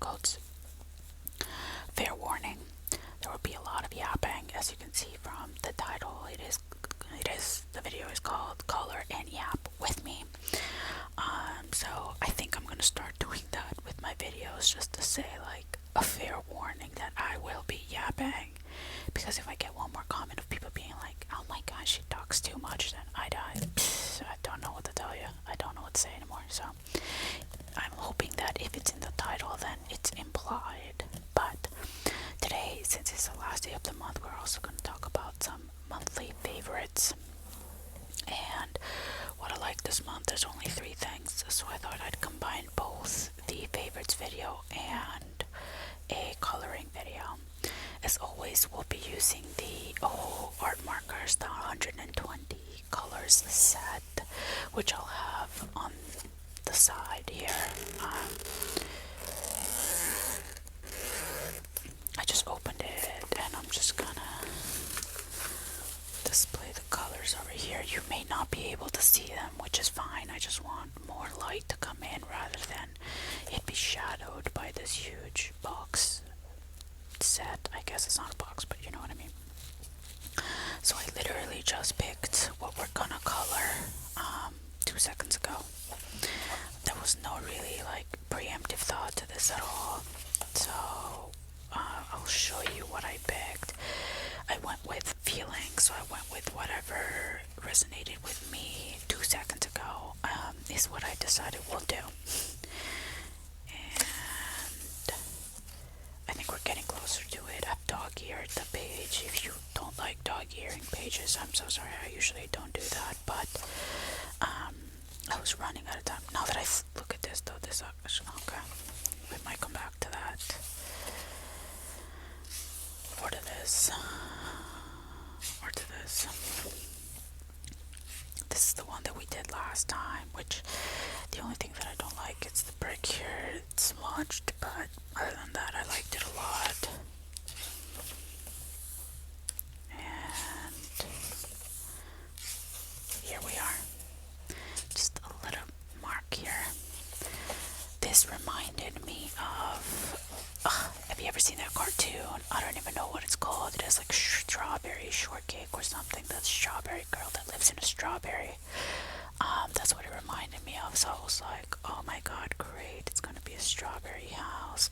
coats. Fair warning, there will be a lot of yapping, as you can see from the title. The video is called Color and Yap with Me. So I think I'm gonna start doing that with my videos, just to say like a fair warning that I will be yapping. Because if I get one more comment of people being like, "Oh my gosh, she talks too much," then I don't know what to tell you. I don't know what to say anymore. So I'm hoping that if it's in the title, then it's implied. But today, since it's the last day of the month, we're also going to talk about some monthly favorites. And what I like this month, there's only 3 things, so I thought I'd combine both the favorites video and a coloring video. As always, we'll be using the art markers, the 120 colors set, which I'll have on the side here. I just opened it and I'm just gonna display the colors over here. You may not be able to see them, which is fine. I just want more light to come in rather than it be shadowed by this huge box set. I guess it's not a box, but you know what I mean. So I literally just picked what we're gonna color 2 seconds ago. There was no really like preemptive thought to this at all. So I'll show you what I picked. I went with feeling, so I went with whatever resonated with me 2 seconds ago, is what I decided we'll do. And I think we're getting closer to it. I've dog-eared the page. If you don't like dog-earing pages, I'm so sorry. I usually don't do that, but I was running out of time. Now that I look at this, though, okay. We might come back to that. Or to this. Or to this. This is the one that we did last time, which the only thing that I don't like is the brick here. It's smudged, but other than that, I liked it a lot. And here we are. Just a little mark here. This reminded me of, have you ever seen that cartoon? I don't even know what it's called. It has like strawberry shortcake or something. That's Strawberry Girl that lives in a strawberry. That's what it reminded me of. So I was like, oh my god, great. It's gonna be a strawberry house.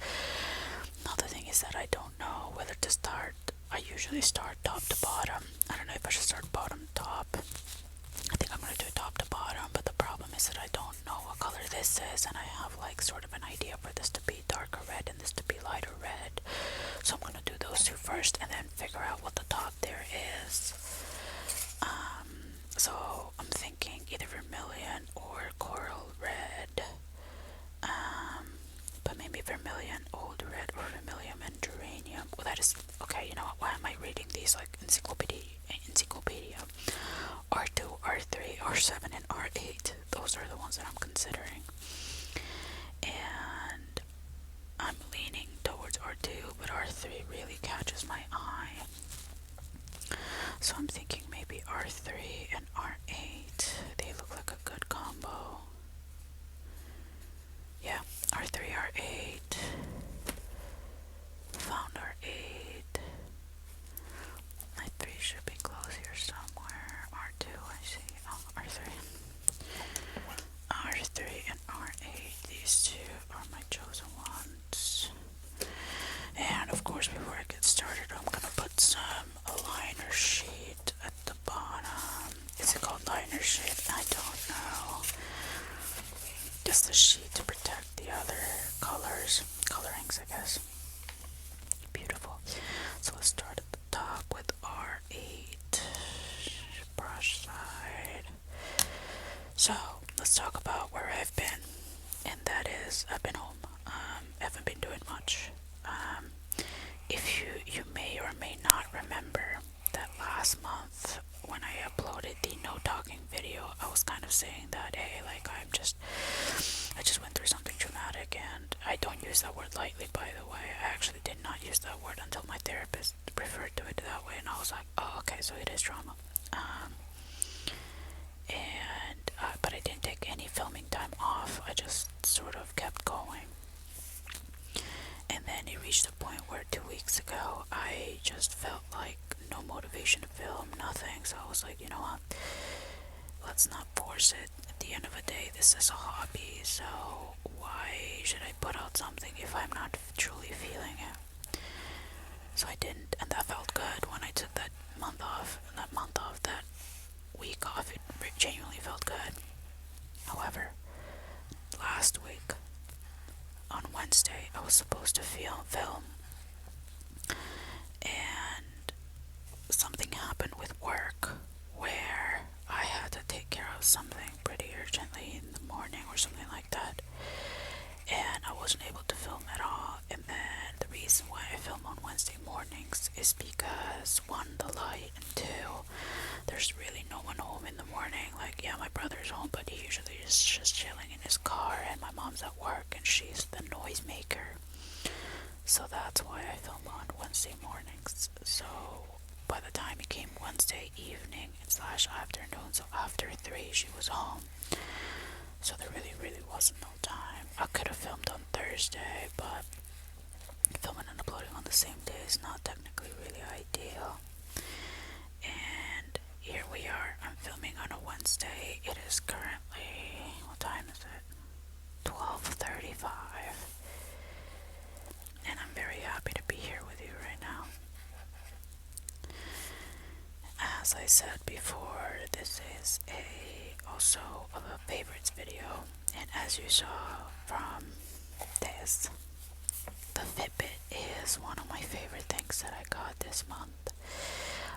Now the thing is that I don't know whether to start. I usually start top to bottom. I don't know if I should start bottom to top. I think I'm gonna do it top to bottom, but the problem is that I don't know what color this is, and I have like sort of an idea for this to be darker red and this to be lighter red. So I'm gonna do those 2 first and then figure out what the top there is. So I'm thinking either vermilion or coral red. But maybe vermilion, old red, or vermilion and geranium. Well, that is okay. You know what? Why am I reading these like encyclopedia? R2, R3, R7, and R8. Those are the ones that I'm considering. And I'm leaning towards R2, but R3 really catches my eye. So I'm thinking maybe R3 and R8. They look like a good combo. Yeah, R3, R8. Found R8. I3 should be close here somewhere. R2, I see. Oh, R3. R3 and R8. These 2 are my chosen ones. And of course, before I get started, I'm gonna put some liner sheet at the bottom. Is it called liner sheet? I don't know. Just a sheet to protect the other colorings, I guess. Beautiful. So let's start at the top with R8. Brush side. So let's talk about where I've been. And that is, I've been home. Haven't been doing much. If you may or may not remember that last month when I uploaded the no talking video, I was kind of saying that, hey, like I just went through something traumatic, and I don't use that word lightly, by the way. I actually did not use that word until my therapist referred to it that way, and I was like, oh, okay, so it is trauma. But I didn't take any filming time off. I just sort of kept going. just felt like no motivation to film, nothing. So I was like, you know what? Let's not force it. At the end of the day, this is a hobby, so why should I put out something if I'm not truly feeling it? So I didn't, and that felt good when I took that month off. That week off, it genuinely felt good. However, last week, on Wednesday, I was supposed to film, and something happened with work where I had to take care of something pretty urgently in the morning or something like that, and I wasn't able to film at all. And then the reason why I film on Wednesday mornings is because one, the light, and two, there's really no one home in the morning. Like, yeah, my brother's home, but he usually is just chilling in his car, and my mom's at work and she's the noise maker. So that's why I film on Wednesday mornings. So by the time it came Wednesday evening slash afternoon, so after 3, she was home. So there really wasn't no time. I could have filmed on Thursday, but filming and uploading on the same day is not technically really ideal. And here we are. I'm filming on a Wednesday. It is currently, what time is it? 12:35. And I'm very happy to be here with you right now. As I said before, this is also of a favorites video, and as you saw from this, the Fitbit is one of my favorite things that I got this month.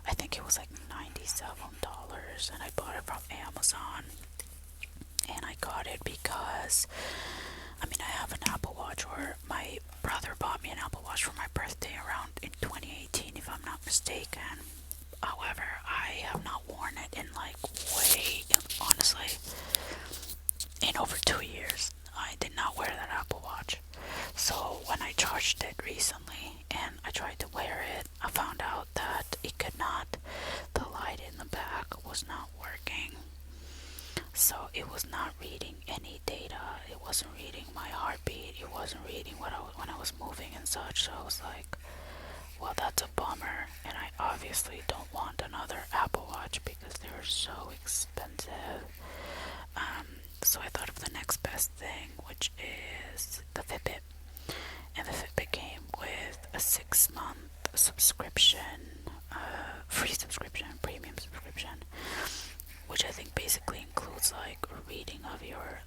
I think it was like $97, and I bought it from Amazon. And I got it because, I have an Apple Watch, or my brother bought me an Apple Watch for my birthday around in 2018, if I'm not mistaken. However, I have not worn it in honestly, in over 2 years. I did not wear that Apple Watch. So when I charged it recently and I tried to wear it, I found out that the light in the back was not working. So it was not reading any data. It wasn't reading my heartbeat. It wasn't reading when I was moving and such. So I was like, well, that's a bummer. And I obviously don't want another Apple Watch because they're so expensive. So I thought of the next best thing, which is the Fitbit. And the Fitbit came with a 6-month subscription, free subscription, premium subscription, which I think basically includes like a reading of your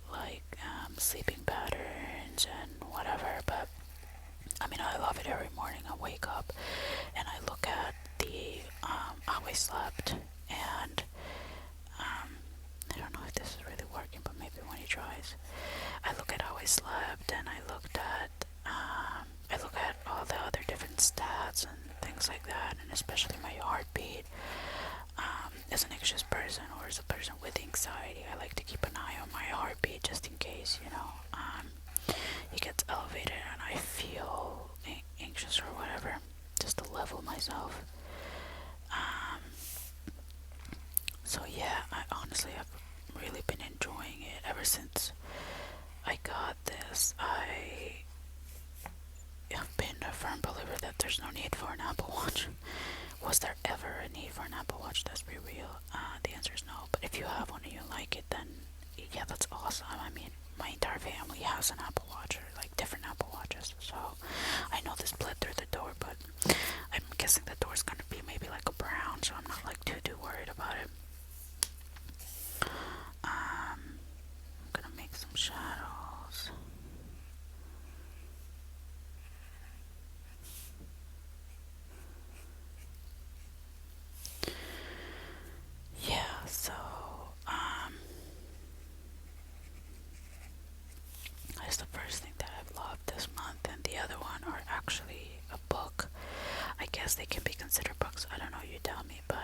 sleeping patterns and whatever. But I love it. Every morning I wake up and I look at the how I slept, and I don't know if this is really working, but maybe when he tries, I look at how I slept, and I look at all the other different stats and things like that, and especially my heartbeat. As an anxious person, or as a person with anxiety, I like to keep an eye on my heartbeat just in case, it gets elevated and I feel anxious or whatever, just to level myself. So yeah, I honestly have really been enjoying it ever since I got this. I have been a firm believer that there's no need for an Apple Watch. Was there ever a need for an Apple Watch? Let's be real. The answer is no. But if you have one and you like it, then yeah, that's awesome. My entire family has an Apple Watch, or like different Apple Watches. So I know this bled through the door, but I'm guessing the door's gonna be maybe like a brown, so I'm not like too worried about it. I'm gonna make some shadows. Yeah, so that's the first thing that I've loved this month, and the other one are actually a book. I guess they can be considered books. I don't know, you tell me, but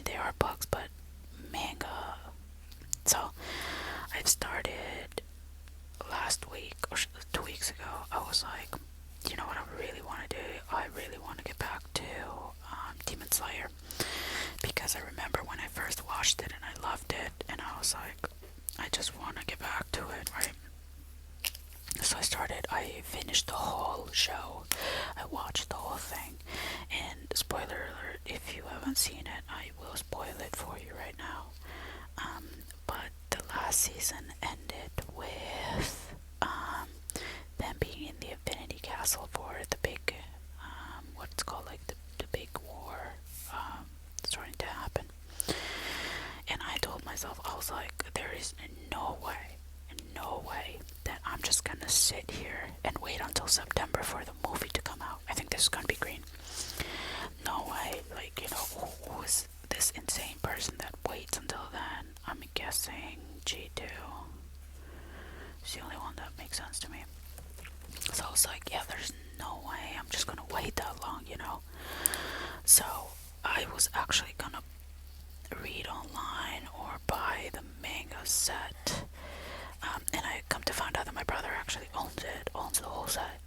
they are books, but manga. So I've started last week or 2 weeks ago. I was like, you know what I really want to do? I really want to get back to Demon Slayer, because I remember when I first watched it and I loved it, and I was like, I just want to get back to it, right? So I finished the whole show. I watched the whole thing, and season ended with them being in the Infinity Castle for the big, what's called like the big war starting to happen. And I told myself, I was like, there is no way that I'm just gonna sit here and wait until September for the movie to come out. I think this is gonna be green. No way. Like, who is this insane person that waits until then? I'm guessing G2. It's the only one that makes sense to me. So I was like, yeah, there's no way I'm just gonna wait that long, So I was actually gonna read online or buy the manga set. And I come to find out that my brother actually owns the whole set.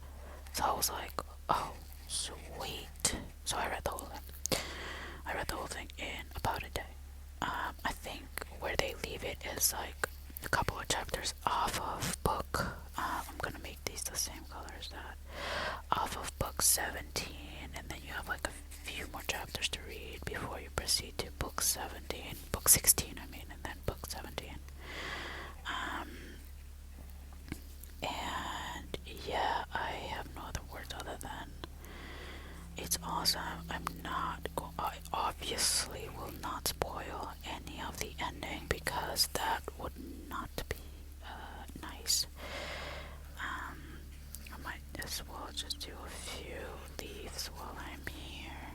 So I was like, oh, sweet. So I read the whole thing. I read the whole thing in about a day. I think where they leave it is like a couple of chapters off of book. I'm gonna make these the same color as that. Off of book 17, and then you have like a few more chapters to read before you proceed to book 17, book 16, I mean, and then book 17. And yeah, I have no other words other than it's awesome. I obviously will not spoil any of the ending because that would not be nice. I might as well just do a few leaves while I'm here.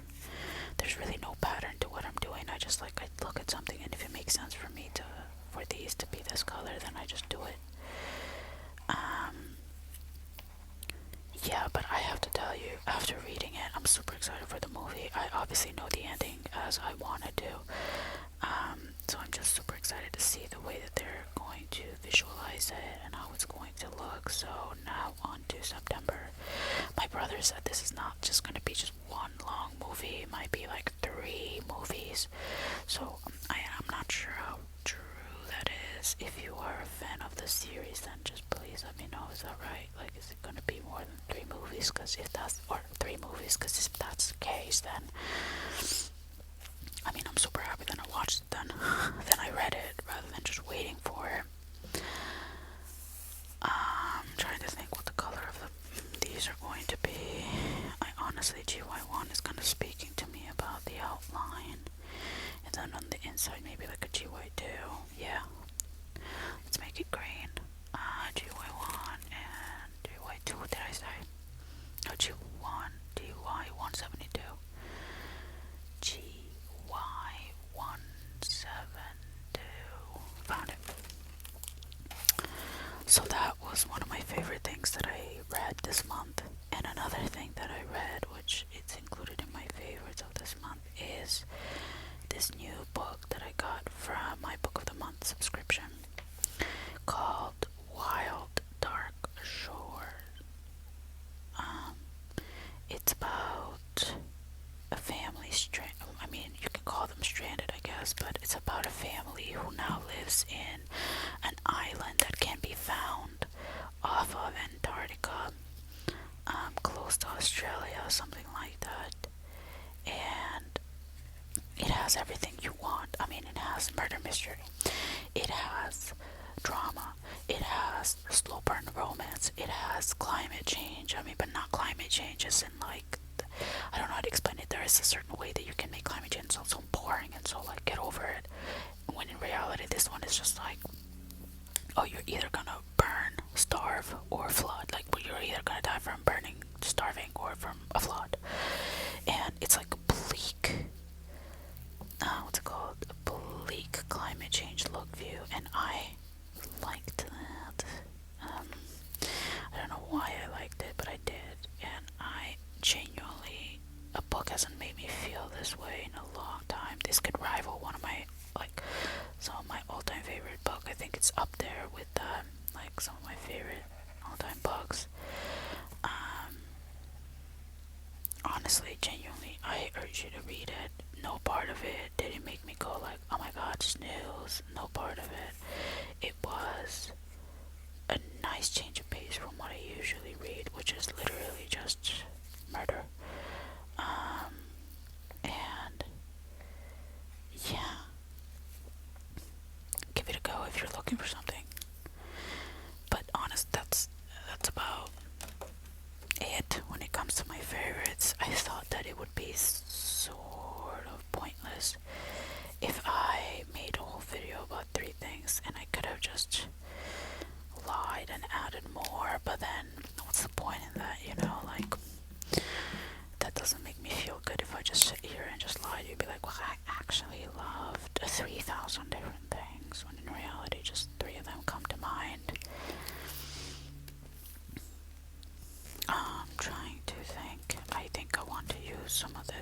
There's really no pattern to what I'm doing. I look at something, and if it makes sense for me for these to be this color, then I just do it. Yeah, but I have to tell you, after reading it, I'm super excited for the movie. I obviously know the ending as I wanted to. So I'm just super excited to see the way that they're going to visualize it and how it's going to look. So now on to September. My brother said this is not just going to be just one long movie. It might be like 3 movies. So I'm not sure how true that is. If you are a fan of the series, then just please let me know. Is that right? Like, is it going to be more than 3 movies? Because if that's, or 3 movies, because if that's the case, then I mean, I'm super happy that I watched it then. Then I read it rather than just waiting for it. I'm trying to think what the color of these are going to be. I honestly, GY1 is kind of speaking to me about the outline. And then on the inside, maybe like a GY2. Yeah. Let's make it green. GY1 and GY2. What did I say? Oh, GY1. GY172. GY172. Found it. So that was one of my favorite things that I read this month. And another thing that I read, which it's included in my favorites of this month, is this new book that I got from my Book of the Month subscription called Wild Dark Shore. It's about a family I mean, you can call them stranded, I guess, but it's about a family who now lives in an island that can be found off of Antarctica, close to Australia, something like that. And it has everything you want. I mean, it has murder mystery, it has drama, it has slow burn romance, it has climate change. I mean, but not climate change as in like, I don't know how to explain it. There is a certain way that you can make climate change sound so boring and so like get over it, when in reality this one is just like, oh, you're either gonna burn, starve, or flood. Like, you're either gonna die from burning, starving, or from a flood. And it's like a bleak, what's it called? A bleak climate change look view, and I liked that. I don't know why I liked it, but I did, and I genuinely, a book hasn't made me feel this way in a long time. This could rival one of my, like, some of my all-time favorite book. I think it's up there with, like, some of my favorite all-time books. Honestly, genuinely, I urge you to read it. No part of it did it make me go like, oh my god, snooze. No part of it. It was a nice change of pace from what I usually read, which is literally just murder. And yeah, give it a go if you're looking for something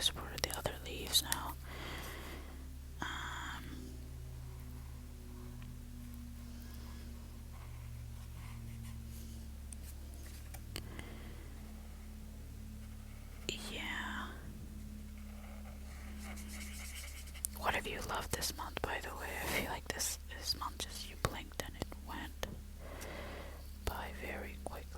guess what are the other leaves now? Um, yeah. What have you loved this month, by the way? I feel like this month just you blinked and it went by very quickly.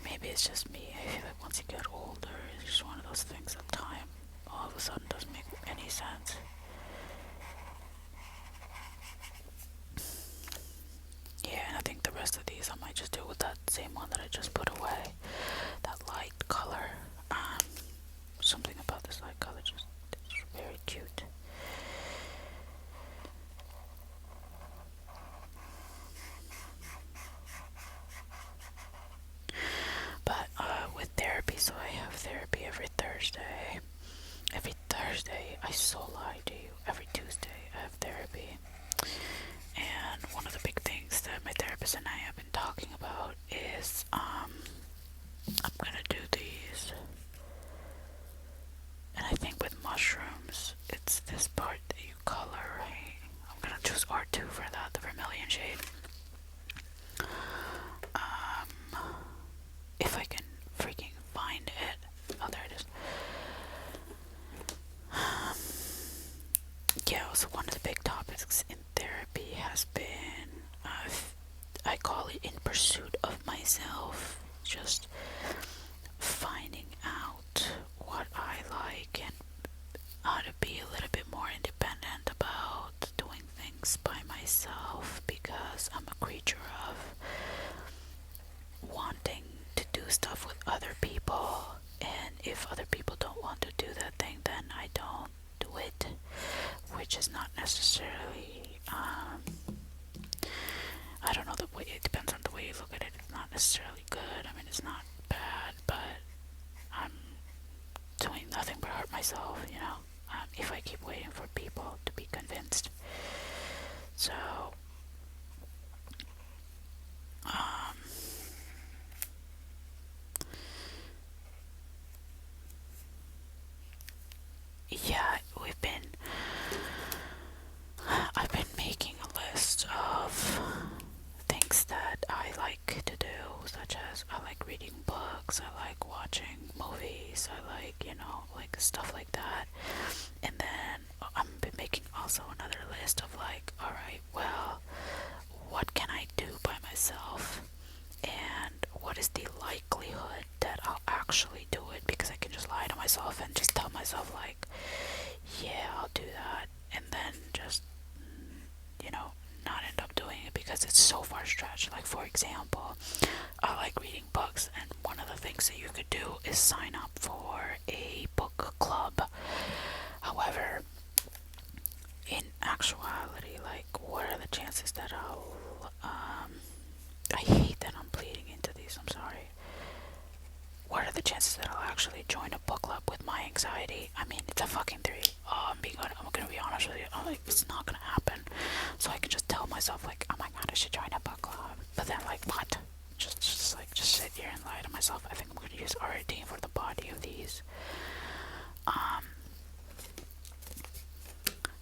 Maybe it's just me. I feel like once you get older, it's just one of those things that time all of a sudden doesn't make any sense. Yeah, and I think the rest of these I might just do with that same one that I just put away. That light color. Something about this light color just it's very cute. But with therapy, so I have therapy every Thursday. Every Thursday, I so lie to you. Every Tuesday, I have therapy. And one of the big things that my therapist and I have been talking about is I'm gonna do these. And I think with mushrooms, it's this part that you color, right? I'm gonna choose R2 for that, the vermilion shade. If I can freaking find it. Oh, there it is. Yeah, so one of the big topics in therapy has been, I call it in pursuit of myself, just finding out what I like and how to be a little bit more independent about doing things by myself, because I'm a creature of wanting to do stuff with other people, and if other people don't want to do that thing, then I don't do it, which is not necessarily I don't know, the way it depends on the way you look at it. It's not necessarily good. I mean, it's not bad, but I'm doing nothing but hurt myself, you know, if I keep waiting for people to be convinced. So yeah, I've been making a list of things that I like to do, such as I like reading books, I like watching movies, I like, you know, like stuff like that. And then I've been making also another list of like, alright, well, what can I do by myself? And what is the likelihood that I'll actually do it? Because I can just lie to myself and just tell myself like, yeah, I'll do that, and then just, you know, not end up doing it because it's so far stretched. Like, for example, I like reading books, and one of the things that you could do is sign up for a book club. However, in actuality, like, what are the chances that I hate that I'm bleeding into these, I'm sorry. What are the chances that I'll actually join a book club with my anxiety? I mean, it's a fucking 3. I'm gonna be honest with you. Like, it's not gonna happen. So I can just tell myself, like, oh my god, I should join a book club. But then, like, what? Just sit here and lie to myself. I think I'm gonna use R18 for the body of these.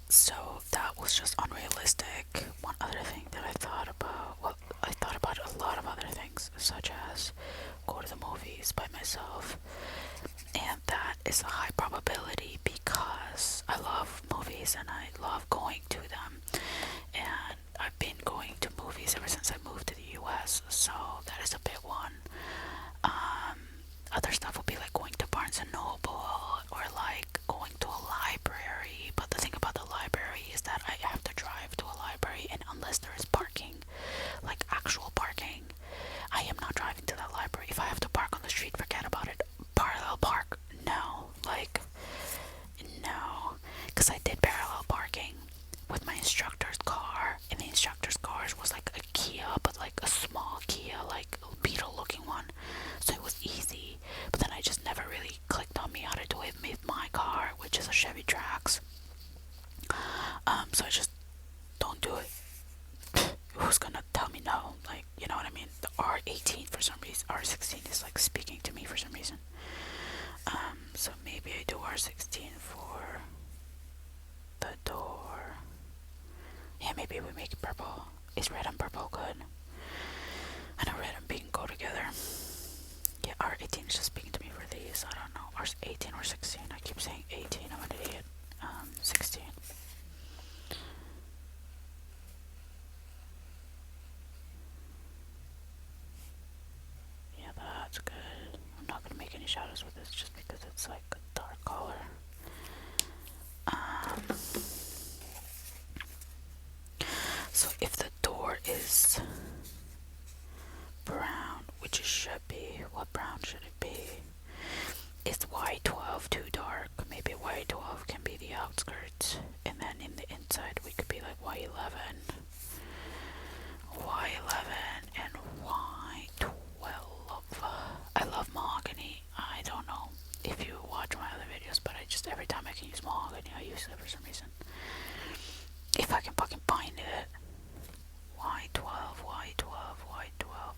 So that was just unrealistic. One other thing that I thought about, well, I thought about a lot of other things, such as go to the movies by myself, and that is a high probability because I love movies and I love going to them, and I've been going to movies ever since I moved to the US, so that is a big one. Other stuff would be like going to Barnes and Noble or like going to a library, but the thing about the library is that I have to drive to a library, and unless there is parking, like actual parking, I am not driving to that library. If I have to park on the street, forget about it. Parallel park, no. Like, no. Because I did parallel parking with my instructor's car, and the instructor's car was like a Kia, but like a small Kia, like a Beetle looking one. So it was easy. But then I just never really clicked on me how to do it with my car, which is a Chevy Trax. So I just don't do it. Who's gonna tell me no? Like, you know what I mean? The R18 for some reason R16 is like speaking to me for some reason. So maybe I do R16 for the door. Yeah, maybe we make it purple. Is red and purple good? I know red and pink go together. Yeah, R18 is just speaking to me for these. I don't know. R18 or 16. I keep saying 18. I'm an idiot. 16. Yeah, that's good. I'm not gonna make any shadows with this just because it's like a dark color. So if the door is brown, which it should be, what brown should it be? Is Y12 too dark? Maybe Y12 can be the outskirts, and then in the inside we could be like Y11, and Y12. I love mahogany. I don't know if you watch my other videos, but every time I can use mahogany, I use it for some reason. If I can fucking find it. Y12.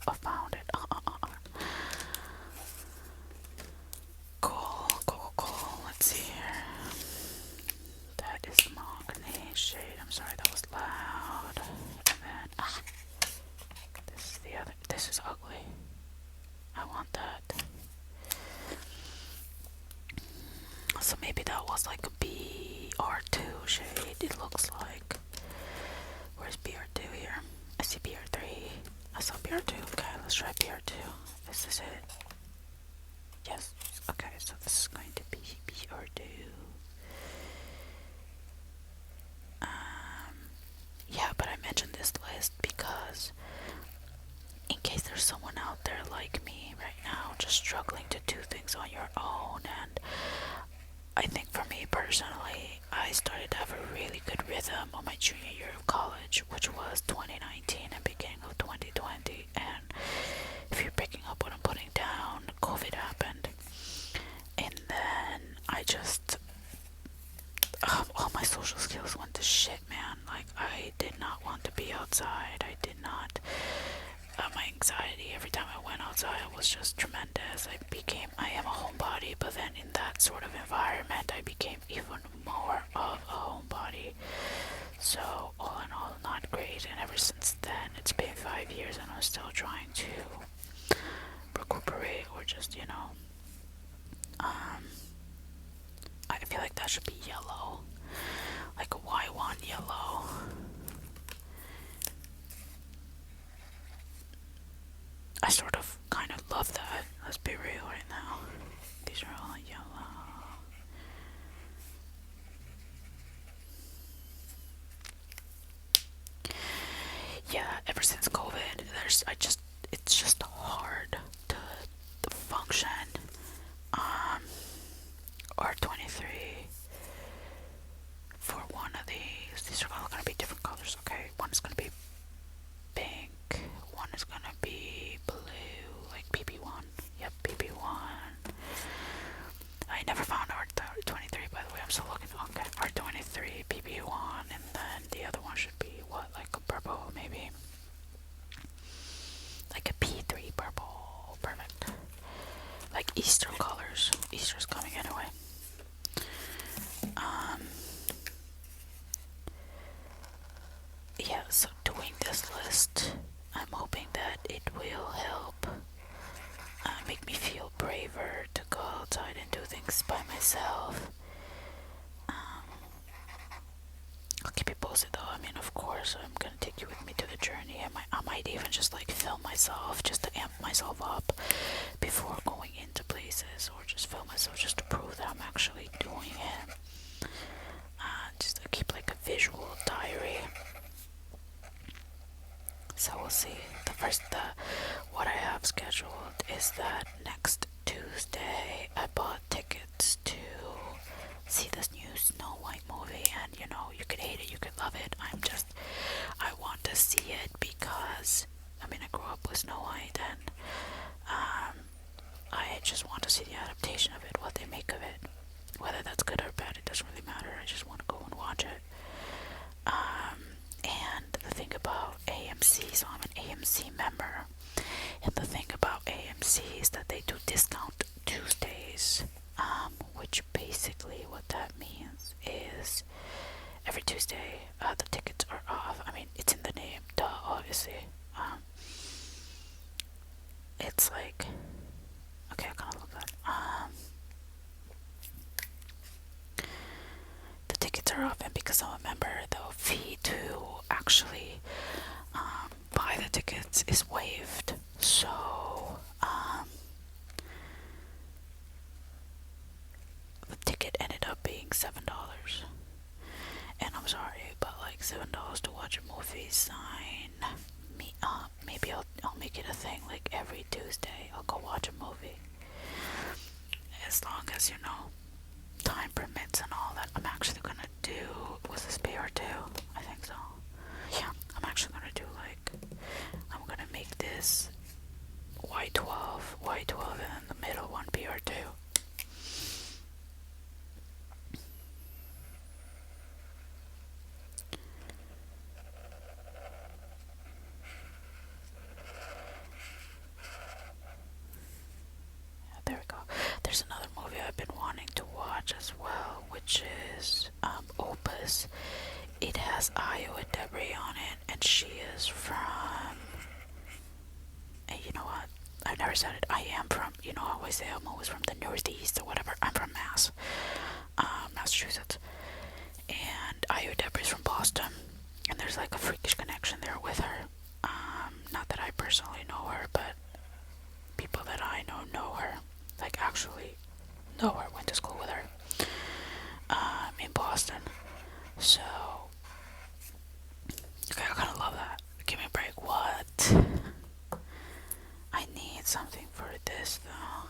I found it. Cool. Let's see here. That is the mahogany shade. I'm sorry, that was loud. And then, this is the other. This is ugly. I want that. So maybe that was like a BR2 shade, it looks like. Where's BR2 here? I see BR3. I saw BR2. Okay, let's try BR2. Is this it? Yes. Okay, so this is going to be BR2. Yeah, but I mentioned this list because in case there's someone out there like me right now just struggling to do things on your own, and I think for me personally, I started to have a really good rhythm on my junior year of college, which was 2019 and beginning of 2020. And if you're picking up what I'm putting down, COVID happened, and then I just all my social skills went to shit, man. Like, I did not want to be outside. I did not. My anxiety every time I went outside was just tremendous. I am a homebody, but then in that sort of environment, I became even more of a homebody. So, all in all, not great. And ever since then, it's been 5 years, and I'm still trying to recuperate, or just, I feel like that should be yellow, like a Y1 yellow. I sort of kind of love that. Let's be real right now. These are all yellow. Yeah, ever since COVID, it's just hard to function. R23 for one of these. These are all gonna be different colors. Okay, one is gonna be pink. One is gonna be blue, like PP1. Yep, PP1. I never found R23, by the way. I'm still looking. Okay, R23, PP1, and then the other one should be what, like a purple, maybe, like a P3 purple. Perfect. Like Easter colors. Easter's coming anyway. Yeah, so doing this list, I'm hoping that it will help make me feel braver to go outside and do things by myself. I'll keep you posted though. I mean, of course, I'm gonna take you with me to the journey. I might even just like film myself just to amp myself up before going into places, or just film myself just to prove that I'm actually doing it. Just to keep like a visual diary. So we'll see. What I have scheduled is that next Tuesday I bought tickets to see this new Snow White movie, and you could hate it, you could love it. I want to see it because I grew up with Snow White, and I just want to see the adaptation of it, what they make of it. Whether that's good or bad, it doesn't really matter. I just want to go and watch it. And the thing about AMC, so I'm an AMC member, and the thing about AMC It's like, okay, I kind of look at the tickets are up, and because I'm a member, the fee to actually buy the tickets is waived. So the ticket ended up being $7. And I'm sorry, but like $7 to watch a movie, sign me up. Maybe I'll make it a thing. Like every Tuesday, I'll go watch a movie. As long as time permits and all that. I'm actually gonna do. Was this PR2? I think so. Yeah, I'm actually gonna do like. I'm gonna make this Y12, and then the middle one PR2. There we go. There's another movie I've been wanting to watch as well, which is Opus. It has Ayo Edebiri on it, and she is from. And you know what? I've never said it. I am from. I always say I'm always from the Northeast or whatever. I'm from Massachusetts, and Ayo Edebiri is from Boston, and there's like a freakish connection there with her. Not that I personally know her, but people that I know her. Like actually know her, went to school with her in Boston. So okay, I kind of love that. Give me a break. What? I need something for this though.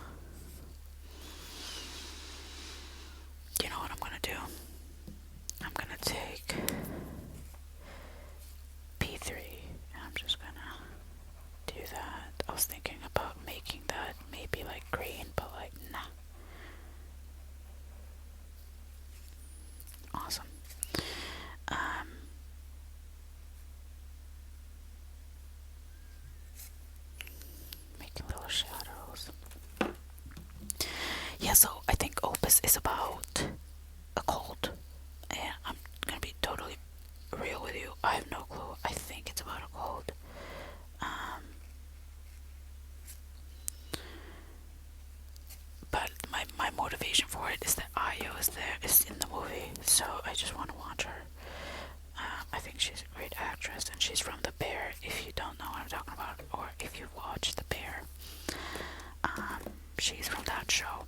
You know what I'm gonna do? I'm gonna take P3 and I'm just gonna do that. I was thinking about making that maybe like green, but like nah. Awesome. Making little shadows. Yeah, so I think Opus is about a cult. And I'm gonna be totally real with you. I have no clue. I think it's about a cult. But my motivation for it is that Ayo is in the movie, so I just want to watch her. I think she's a great actress, and she's from The Bear. If you don't know what I'm talking about, or if you've watched The Bear, she's from that show.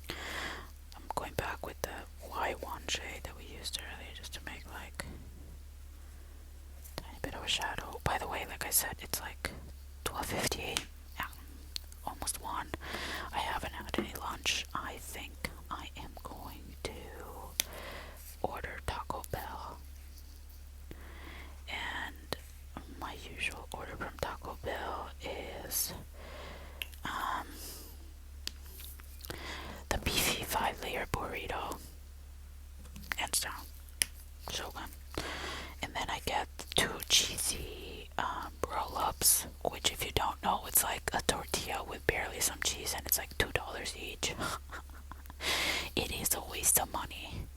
I'm going back with the Y1 shade that we used earlier, just to make like a tiny bit of a shadow. By the way, like I said, it's like 12:58. Yeah, almost 1. I haven't had any lunch. I think I am going to order Taco Bell. And my usual order from Taco Bell is the beefy 5-layer burrito. Hands down. So good. And then I get 2 cheesy roll-ups, which if you don't know, it's like a tortilla with barely some cheese, and it's like $2 each. It is a waste of money,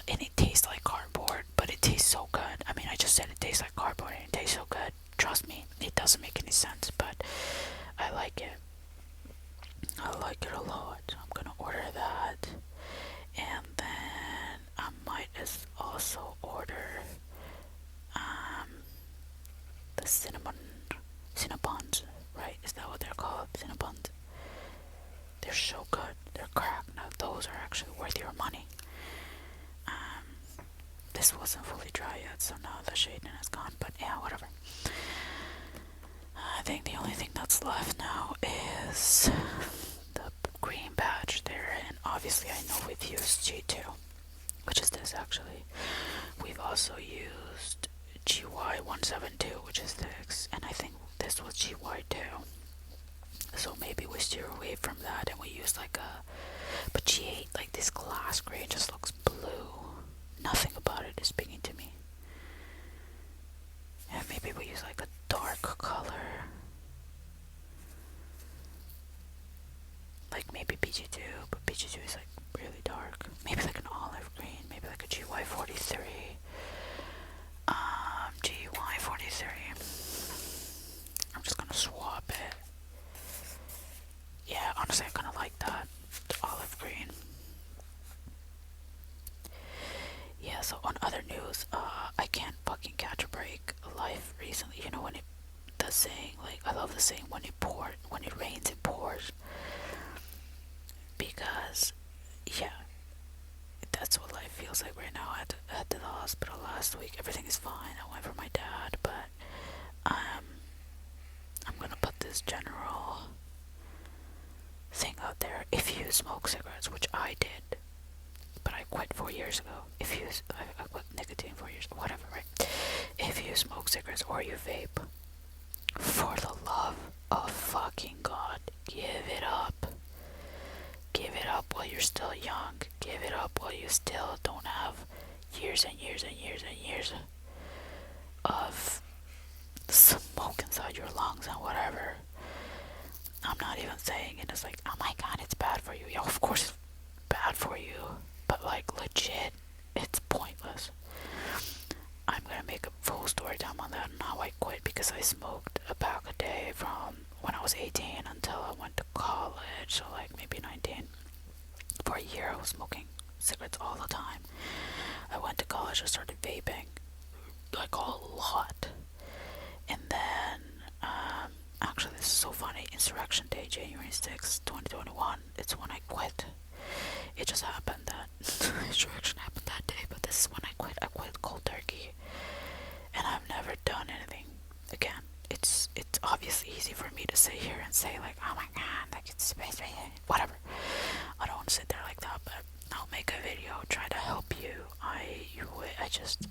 and it tastes like cardboard, but it tastes so good. I mean, I just said it tastes like cardboard and it tastes so good. Trust me, it doesn't make any sense, but I like it. I like it a lot. So I'm gonna order that, and then I might also order the Cinnabons, right? Is that what they're called? Cinnabons. They're so good. They're crack. Now those are actually worth your money. This wasn't fully dry yet, so now the shading is gone, but yeah, whatever. I think the only thing that's left now is the green patch there, and obviously I know we've used G2, which is this actually. We've also used GY172, which is this, and I think this was GY2. So maybe we steer away from that and we use like but G8, like this glass gray, just looks blue. Nothing about it is speaking to me. Yeah, maybe we use like a dark color. Like maybe PG2, but PG2 is like really dark. Maybe like an olive green, maybe like a GY43. GY43. recently. You know, when it, the saying, like, I love the saying, when it rains, it pours. Because, yeah, that's what life feels like right now. At the hospital last week. Everything is fine. I went for my dad, but I'm gonna put this general thing out there. If you smoke cigarettes, which I did, but I quit 4 years ago. If you, I quit nicotine 4 years, whatever, right? If you smoke cigarettes or you vape, for the love of fucking God, give it up. Give it up while you're still young. Give it up while you still don't have years and years and years and years of smoke inside your lungs and whatever. I'm not even saying it as like, oh my God, it's bad for you. Yeah, of course it's bad for you, but like legit, it's pointless. I'm gonna make a full story time on that and how I quit, because I smoked a pack a day from when I was 18 until I went to college, so like maybe 19. For a year I was smoking cigarettes all the time. I went to college, I started vaping, like a lot. And then, actually this is so funny, Insurrection Day, January 6th, 2021, it's when I quit. It just happened that Insurrection happened that day, but this is when I quit. I quit cold turkey. And I've never done anything again. It's obviously easy for me to sit here and say like, oh my God, like it's whatever. I don't want to sit there like that, but I'll make a video, try to help you. I just,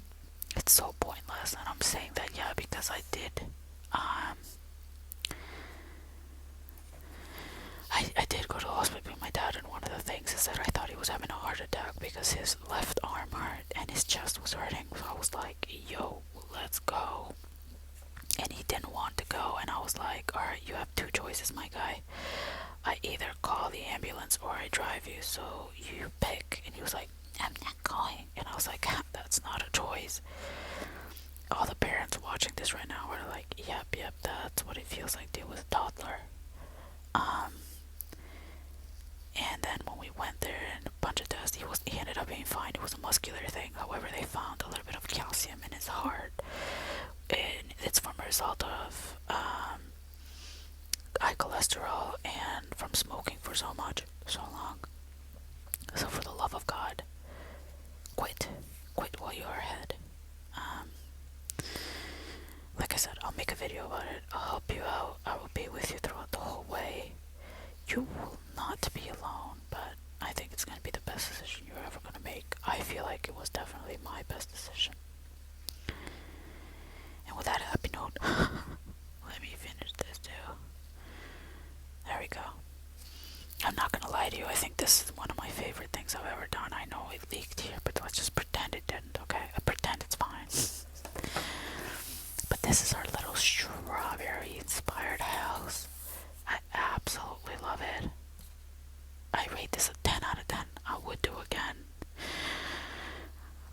it's so pointless, and I'm saying that, yeah, because I did, I did go to the hospital with my dad, and one of the things is that I thought he was having a heart attack because his left arm hurt and his chest was hurting. So I was like, yo, let's go. And he didn't want to go, and I was like, alright, you have two choices, my guy. I either call the ambulance or I drive you, so you pick. And he was like, I'm not going. And I was like, that's not a choice. All the parents watching this right now are like, yep, that's what it feels like to deal with a toddler. And then when we went there and a bunch of tests, he ended up being fine. It was a muscular thing. However, they found a little bit of calcium in his heart, and it's from a result of high cholesterol and from smoking for so long. So for the love of God, quit while you are ahead. Like I said, I'll make a video about it. I'll help you out. I will be with you throughout the whole way. You will not be alone, but I think it's going to be the best decision you're ever going to make. I feel like it was definitely my best decision. And with that happy note, let me finish this too. There we go. I'm not going to lie to you, I think this is one of my favorite things I've ever done. I know it leaked here, but let's just pretend it didn't, okay? I pretend it's fine. But this is our little strawberry-inspired house. I absolutely love it. I rate this a 10 out of 10. I would do again.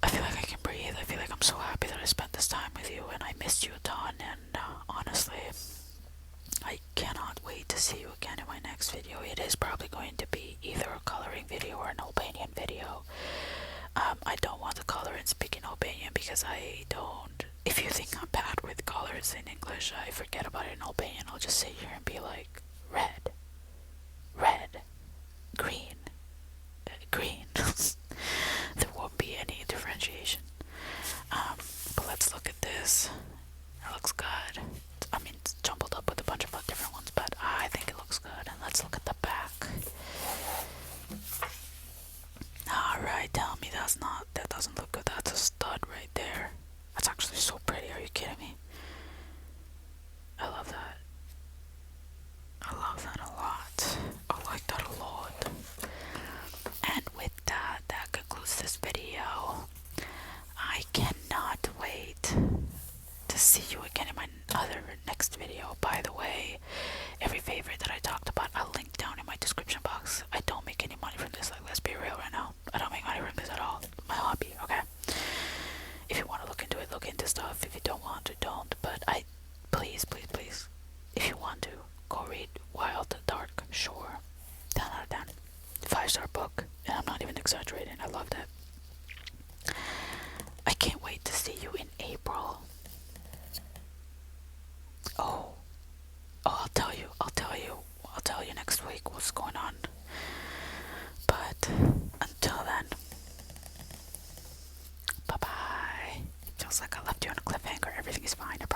I feel like I can breathe. I feel like I'm so happy that I spent this time with you, and I missed you a ton, and honestly, I cannot wait to see you again in my next video. It is probably going to be either a coloring video or an Albanian video. I don't want to color and speak in Albanian because I don't. If you think I'm bad with colors in English, I forget about it in Albanian. I'll just sit here and be like, red, green, green. There won't be any differentiation. But let's look at this. It looks good. I mean, it's jumbled up with a bunch of different ones, but I think it looks good. And let's look at the back. Alright, tell me that doesn't look good. That's a stud right there. That's actually so pretty. Are you kidding me? I love that. I love that a lot. I like that a lot. And with that, that concludes this video. I cannot wait to see you again in my next video. By the way, every favorite that I talked about, I'll link down in my description box. I don't make any money from this, like, let's be real right now. I don't make money from this at all. My hobby, okay? If you want to look into it, look into stuff. If you don't want to, don't. But please, if you want to, go read Wild Dark Shore. 10 out of 10. 5-star book, and I'm not even exaggerating. I loved it. I can't wait to see you in April. tell you next week what's going on. But until then, bye bye. Feels like I left you on a cliffhanger. Everything is fine, I promise.